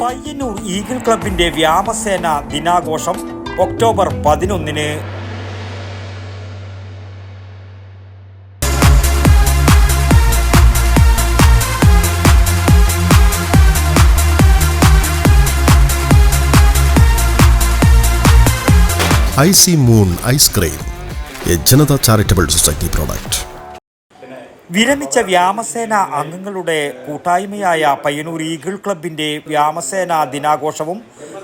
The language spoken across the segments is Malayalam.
പയ്യന്നൂർ ഈഗിൾ ക്ലബിന്റെ വ്യാമസേന ദിനാഘോഷം ഒക്ടോബർ 11-ന്. Icy moon ice cream, A Janata charitable society product. വിരമിച്ച വ്യാമസേന അംഗങ്ങളുടെ കൂട്ടായ്മയായ പയ്യന്നൂർ ഈഗിൾ ക്ലബിന്റെ വ്യാമസേന ദിനാഘോഷവും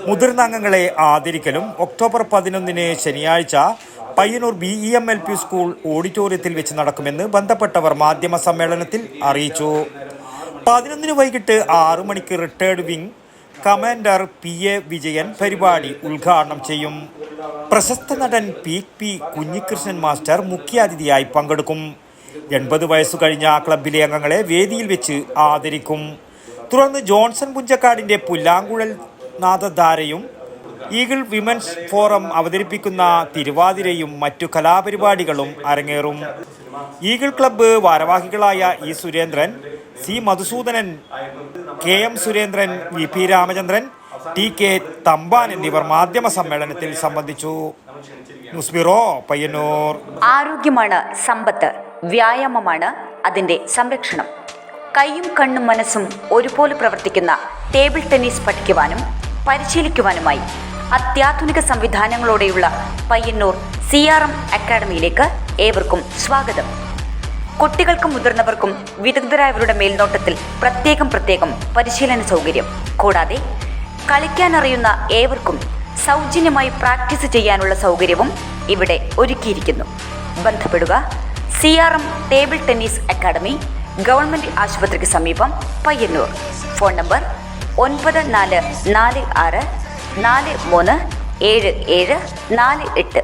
മുതിർന്ന അംഗങ്ങളെ ആദരിക്കലും ഒക്ടോബർ 11-ന് ശനിയാഴ്ച പയ്യന്നൂർ BEMLP സ്കൂൾ ഓഡിറ്റോറിയത്തിൽ വെച്ച് നടക്കുമെന്ന് ബന്ധപ്പെട്ടവർ മാധ്യമ സമ്മേളനത്തിൽ അറിയിച്ചു. 11-ന് വൈകിട്ട് 6 മണിക്ക് retired wing commander PA Vijayan പരിപാടി ഉദ്ഘാടനം ചെയ്യും. പ്രശസ്ത നടൻ P കുഞ്ഞികൃഷ്ണൻ മാസ്റ്റർ മുഖ്യാതിഥിയായി പങ്കെടുക്കും. 80 വയസ്സു കഴിഞ്ഞ ക്ലബിലെ അംഗങ്ങളെ വേദിയിൽ വെച്ച് ആദരിക്കും. തുടർന്ന് ജോൺസൺ പുഞ്ചക്കാടിന്റെ പുല്ലാങ്കുഴൽ നാദധാരയും ഈഗിൾ വിമൻസ് ഫോറം അവതരിപ്പിക്കുന്ന തിരുവാതിരയും മറ്റു കലാപരിപാടികളും അരങ്ങേറും. ഈഗിൾ ക്ലബ്ബ് ഭാരവാഹികളായ E Surendran, C Madhusoodanan, KM Surendran, VP Ramachandran, TK Thampan എന്നിവർ മാധ്യമ സമ്മേളനത്തിൽ സംബന്ധിച്ചു. News bureau, Payyanur. ആരോഗ്യമാണ് സമ്പത്ത്, വ്യായാമമാണ് അതിന്റെ സംരക്ഷണം. കൈയും കണ്ണും മനസ്സും ഒരുപോലെ പ്രവർത്തിക്കുന്ന ടേബിൾ ടെന്നീസ് പഠിക്കുവാനും പരിശീലിക്കുവാനുമായി അത്യാധുനിക സംവിധാനങ്ങളോടെയുള്ള പയ്യന്നൂർ CRM അക്കാഡമിയിലേക്ക് ഏവർക്കും സ്വാഗതം. കുട്ടികൾക്കും മുതിർന്നവർക്കും വിദഗ്ധരായവരുടെ മേൽനോട്ടത്തിൽ പ്രത്യേകം പരിശീലന സൗകര്യം. കൂടാതെ കളിക്കാനറിയുന്ന ഏവർക്കും സൗജന്യമായി പ്രാക്ടീസ് ചെയ്യാനുള്ള സൗകര്യവും ഇവിടെ ഒരുക്കിയിരിക്കുന്നു. ബന്ധപ്പെടുക CRM table tennis academy, government ആശുപത്രിക്ക് സമീപം, പയ്യന്നൂർ. Phone number 9446 437748.